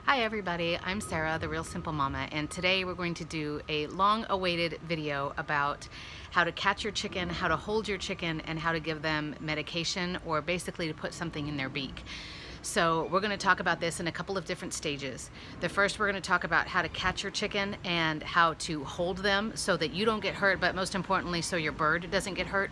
Hi everybody, I'm Sarah, the Real Simple Mama, and today we're going to do a long-awaited video about how to catch your chicken, how to hold your chicken, and how to give them medication, or basically to put something in their beak. So we're going to talk about this in a couple of different stages. The first, we're going to talk about how to catch your chicken and how to hold them so that you don't get hurt, but most importantly so your bird doesn't get hurt.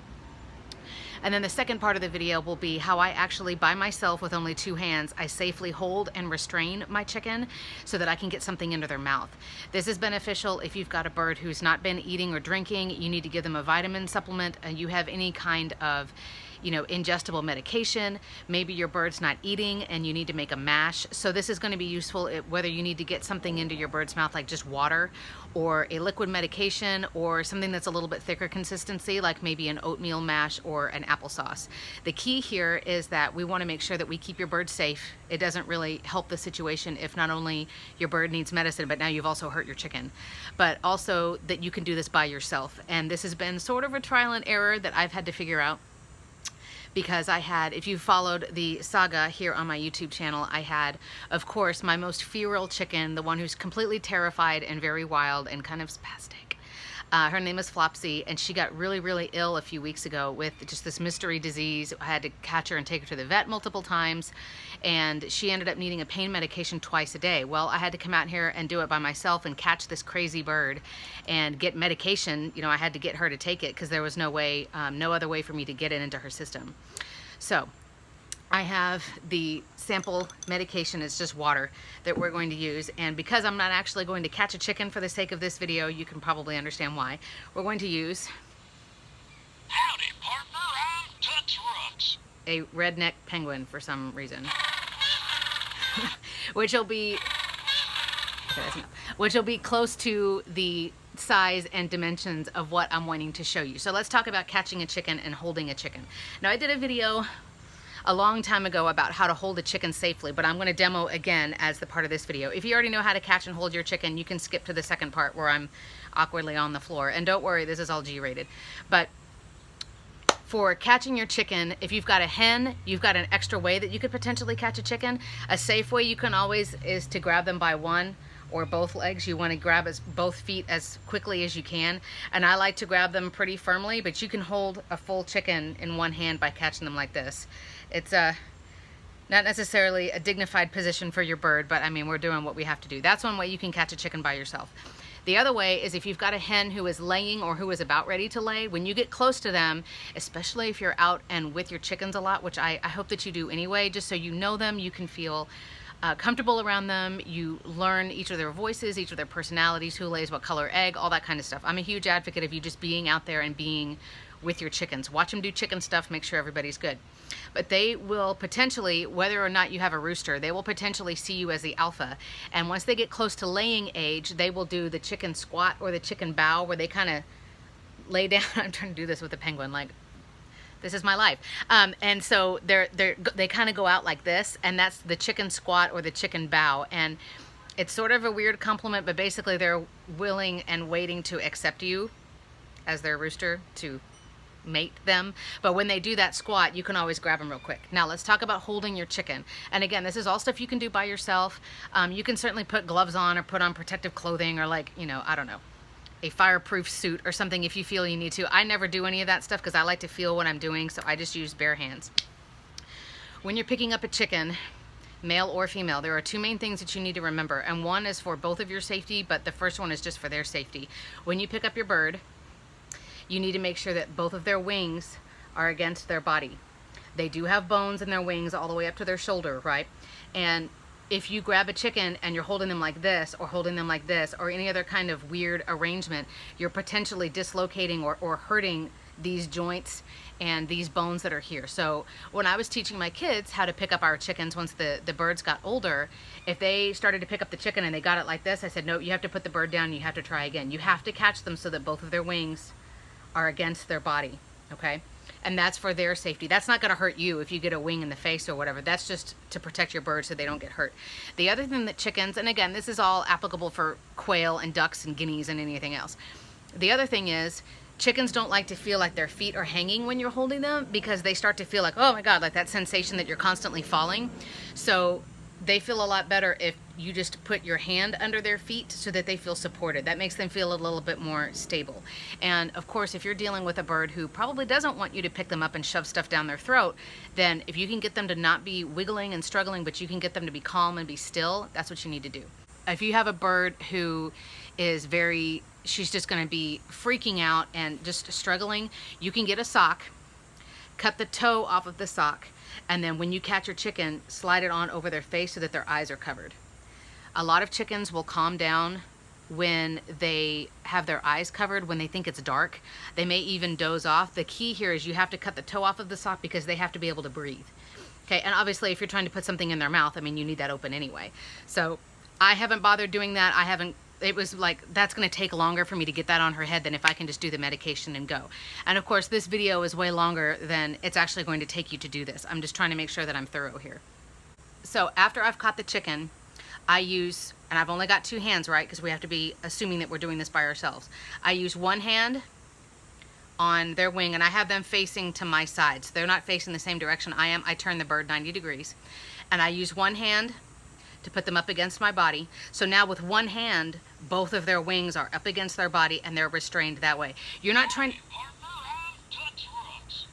And then the second part of the video will be how I actually, by myself with only two hands, I safely hold and restrain my chicken so that I can get something into their mouth. This is beneficial if you've got a bird who's not been eating or drinking, you need to give them a vitamin supplement, and you have any kind of ingestible medication. Maybe your bird's not eating and you need to make a mash. So this is going to be useful whether you need to get something into your bird's mouth like just water, or a liquid medication, or something that's a little bit thicker consistency like maybe an oatmeal mash or an applesauce. The key here is that we want to make sure that we keep your bird safe. It doesn't really help the situation if not only your bird needs medicine, but now you've also hurt your chicken. But also that you can do this by yourself. And this has been sort of a trial and error that I've had to figure out, because I had, if you followed the saga here on my YouTube channel, I had, of course, my most feral chicken, the one who's completely terrified and very wild and kind of spastic. Her name is Flopsy, and she got really, really ill a few weeks ago with just this mystery disease. I had to catch her and take her to the vet multiple times, and she ended up needing a pain medication twice a day. Well, I had to come out here and do it by myself and catch this crazy bird and get medication. You know, I had to get her to take it because there was no way, no other way for me to get it into her system. So I have the sample medication, it's just water, that we're going to use, and because I'm not actually going to catch a chicken for the sake of this video, you can probably understand why. We're going to use Howdy, partner, I'm Toots Rooks, a redneck penguin for some reason, which will be close to the size and dimensions of what I'm wanting to show you. So let's talk about catching a chicken and holding a chicken. Now, I did a video a long time ago about how to hold a chicken safely, but I'm going to demo again as the part of this video. If you already know how to catch and hold your chicken, you can skip to the second part where I'm awkwardly on the floor. And don't worry, this is all G-rated. But for catching your chicken, if you've got a hen, you've got an extra way that you could potentially catch a chicken. A safe way you can always is to grab them by one or both legs. You want to grab both feet as quickly as you can, and I like to grab them pretty firmly, but you can hold a full chicken in one hand by catching them like this. It's not necessarily a dignified position for your bird, but I mean, we're doing what we have to do. That's one way you can catch a chicken by yourself. The other way is if you've got a hen who is laying or who is about ready to lay, when you get close to them, especially if you're out and with your chickens a lot, which I hope that you do anyway, just so you know them, you can feel comfortable around them, you learn each of their voices, each of their personalities, who lays what color egg, all that kind of stuff. I'm a huge advocate of you just being out there and being with your chickens. Watch them do chicken stuff, make sure everybody's good. But they will potentially, whether or not you have a rooster, they will potentially see you as the alpha. And once they get close to laying age, they will do the chicken squat or the chicken bow, where they kind of lay down. I'm trying to do this with a penguin, like, this is my life. And so they kind of go out like this, and that's the chicken squat or the chicken bow. And it's sort of a weird compliment, but basically they're willing and waiting to accept you as their rooster to mate them. But when they do that squat, you can always grab them real quick. Now let's talk about holding your chicken. And again, this is all stuff you can do by yourself. You can certainly put gloves on or put on protective clothing, or like, I don't know, a fireproof suit or something if you feel you need to. I never do any of that stuff because I like to feel what I'm doing, so I just use bare hands. When you're picking up a chicken, male or female, there are two main things that you need to remember, and one is for both of your safety, but the first one is just for their safety. When you pick up your bird, you need to make sure that both of their wings are against their body. They do have bones in their wings all the way up to their shoulder, right? And if you grab a chicken and you're holding them like this or holding them like this or any other kind of weird arrangement, you're potentially dislocating or hurting these joints and these bones that are here. So when I was teaching my kids how to pick up our chickens, once the birds got older, if they started to pick up the chicken and they got it like this, I said, no, you have to put the bird down and you have to try again. You have to catch them so that both of their wings are against their body, okay? And that's for their safety. That's not going to hurt you if you get a wing in the face or whatever. That's just to protect your birds so they don't get hurt. The other thing that chickens, and again, this is all applicable for quail and ducks and guineas and anything else. The other thing is, chickens don't like to feel like their feet are hanging when you're holding them, because they start to feel like, oh my God, like that sensation that you're constantly falling. So they feel a lot better if you just put your hand under their feet so that they feel supported. That makes them feel a little bit more stable. And of course, if you're dealing with a bird who probably doesn't want you to pick them up and shove stuff down their throat, then if you can get them to not be wiggling and struggling, but you can get them to be calm and be still, that's what you need to do. If you have a bird who is she's just going to be freaking out and just struggling, you can get a sock, cut the toe off of the sock, and then when you catch your chicken, slide it on over their face so that their eyes are covered. A lot of chickens will calm down when they have their eyes covered, when they think it's dark. They may even doze off. The key here is you have to cut the toe off of the sock because they have to be able to breathe. Okay, and obviously if you're trying to put something in their mouth, I mean, you need that open anyway. So I haven't bothered doing that. It was like, that's going to take longer for me to get that on her head than if I can just do the medication and go. And of course, this video is way longer than it's actually going to take you to do this. I'm just trying to make sure that I'm thorough here. So after I've caught the chicken, I use, and I've only got 2 hands, right? Because we have to be assuming that we're doing this by ourselves. I use one hand on their wing, and I have them facing to my side. So they're not facing the same direction I am. I turn the bird 90 degrees. And I use one hand to put them up against my body. So now with one hand, both of their wings are up against their body and they're restrained that way. You're not trying,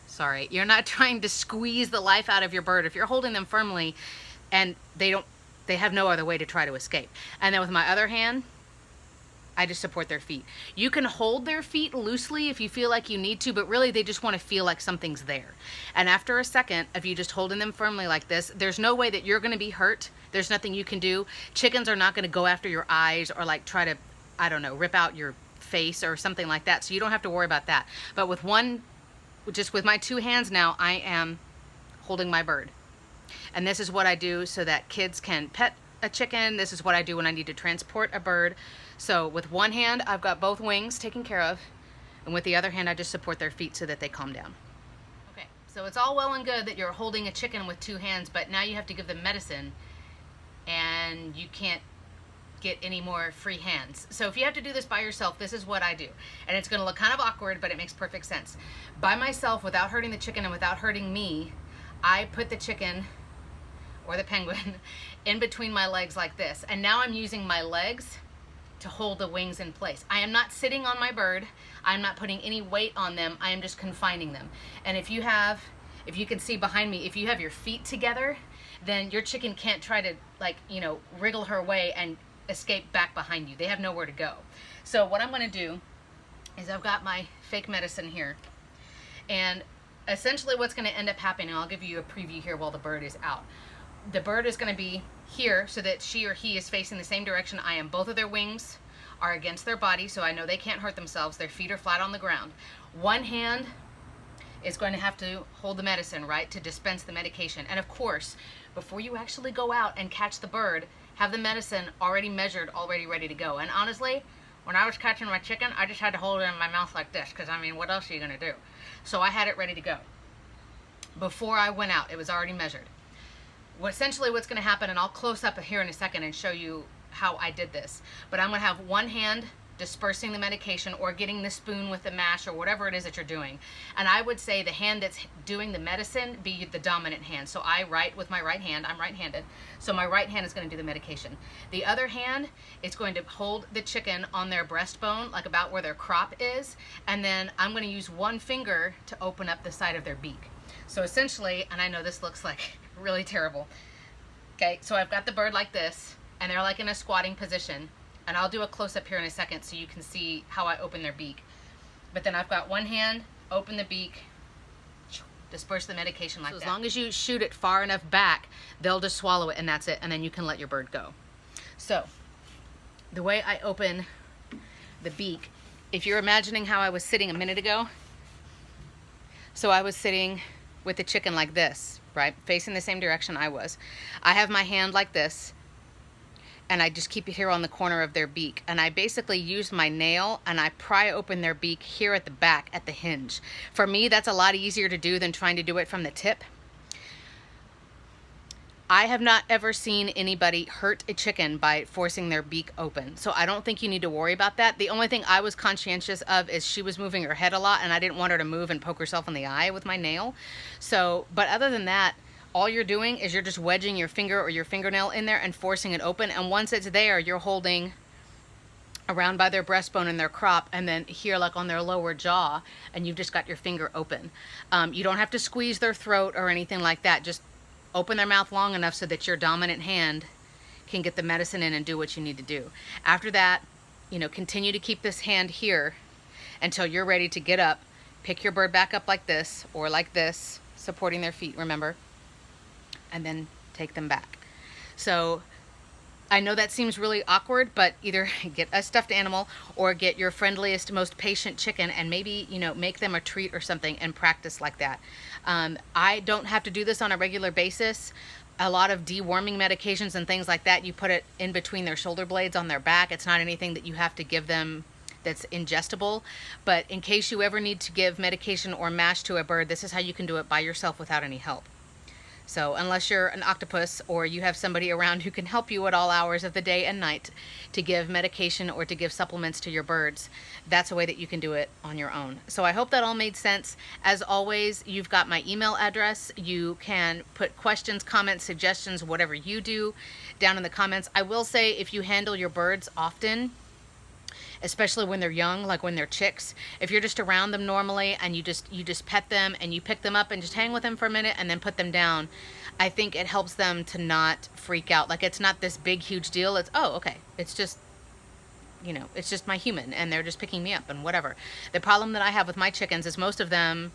sorry, you're not trying to squeeze the life out of your bird. If you're holding them firmly and they have no other way to try to escape. And then with my other hand, I just support their feet. You can hold their feet loosely if you feel like you need to, but really they just want to feel like something's there. And after a second of you just holding them firmly like this, there's no way that you're going to be hurt. There's nothing you can do. Chickens are not going to go after your eyes or like try to, I don't know, rip out your face or something like that. So you don't have to worry about that. But with just with my 2 hands now, I am holding my bird. And this is what I do so that kids can pet a chicken. This is what I do when I need to transport a bird. So with one hand, I've got both wings taken care of. And with the other hand, I just support their feet so that they calm down. Okay, so it's all well and good that you're holding a chicken with 2 hands, but now you have to give them medicine and you can't get any more free hands. So if you have to do this by yourself, this is what I do. And it's gonna look kind of awkward, but it makes perfect sense. By myself, without hurting the chicken and without hurting me, I put the chicken or the penguin in between my legs like this. And now I'm using my legs to hold the wings in place. I am not sitting on my bird. I'm not putting any weight on them. I am just confining them. And if you can see behind me, if you have your feet together, then your chicken can't try to wriggle her way and escape back behind you. They have nowhere to go. So what I'm gonna do is I've got my fake medicine here. And essentially what's gonna end up happening, I'll give you a preview here while the bird is out. The bird is going to be here so that she or he is facing the same direction I am. Both of their wings are against their body, so I know they can't hurt themselves. Their feet are flat on the ground. One hand is going to have to hold the medicine, right, to dispense the medication. And of course, before you actually go out and catch the bird, have the medicine already measured, already ready to go. And honestly, when I was catching my chicken, I just had to hold it in my mouth like this, because I mean, what else are you going to do? So I had it ready to go. Before I went out, it was already measured. Essentially what's going to happen, and I'll close up here in a second and show you how I did this, but I'm going to have one hand dispersing the medication or getting the spoon with the mash or whatever it is that you're doing. And I would say the hand that's doing the medicine be the dominant hand. So I write with my right hand. I'm right-handed. So my right hand is going to do the medication. The other hand is going to hold the chicken on their breastbone, like about where their crop is. And then I'm going to use one finger to open up the side of their beak. So essentially, and I know this looks like really terrible. Okay, so I've got the bird like this, and they're like in a squatting position. And I'll do a close-up here in a second so you can see how I open their beak. But then I've got one hand, open the beak, disperse the medication like that. As long as you shoot it far enough back, they'll just swallow it and that's it, and then you can let your bird go. So, the way I open the beak, if you're imagining how I was sitting a minute ago, so I was sitting with the chicken like this, right? Facing the same direction I was. I have my hand like this, and I just keep it here on the corner of their beak. And I basically use my nail and I pry open their beak here at the back at the hinge. For me, that's a lot easier to do than trying to do it from the tip. I have not ever seen anybody hurt a chicken by forcing their beak open. So I don't think you need to worry about that. The only thing I was conscientious of is she was moving her head a lot and I didn't want her to move and poke herself in the eye with my nail. So, but other than that, all you're doing is you're just wedging your finger or your fingernail in there and forcing it open. And once it's there, you're holding around by their breastbone and their crop, and then here like on their lower jaw, and you've just got your finger open. You don't have to squeeze their throat or anything like that. Just open their mouth long enough so that your dominant hand can get the medicine in and do what you need to do. After that, you know, continue to keep this hand here until you're ready to get up. Pick your bird back up like this or like this, supporting their feet, remember, and then take them back. So I know that seems really awkward, but either get a stuffed animal or get your friendliest, most patient chicken and maybe, you know, make them a treat or something and practice like that. I don't have to do this on a regular basis. A lot of deworming medications and things like that, you put it in between their shoulder blades on their back. It's not anything that you have to give them that's ingestible, but in case you ever need to give medication or mash to a bird, this is how you can do it by yourself without any help. So unless you're an octopus or you have somebody around who can help you at all hours of the day and night to give medication or to give supplements to your birds, that's a way that you can do it on your own. So I hope that all made sense. As always, you've got my email address. You can put questions, comments, suggestions, whatever you do down in the comments. I will say, if you handle your birds often, especially when they're young, like when they're chicks, if you're just around them normally and you just pet them and you pick them up and just hang with them for a minute and then put them down, I think it helps them to not freak out. Like, it's not this big, huge deal. It's, oh, okay, it's just, you know, it's just my human and they're just picking me up and whatever. The problem that I have with my chickens is most of them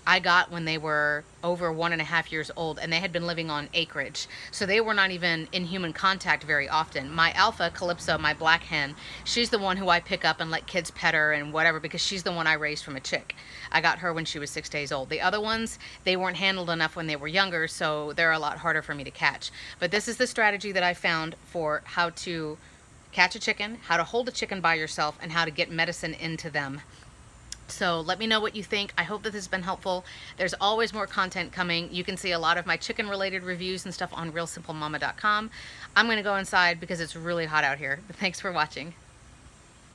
I got when they were over 1.5 years old, and they had been living on acreage. So they were not even in human contact very often. My alpha, Calypso, my black hen, she's the one who I pick up and let kids pet her and whatever, because she's the one I raised from a chick. I got her when she was 6 days old. The other ones, they weren't handled enough when they were younger, so they're a lot harder for me to catch. But this is the strategy that I found for how to catch a chicken, how to hold a chicken by yourself, and how to get medicine into them. So let me know what you think. I hope that this has been helpful. There's always more content coming. You can see a lot of my chicken related reviews and stuff on realsimplemama.com. I'm going to go inside because it's really hot out here. Thanks for watching.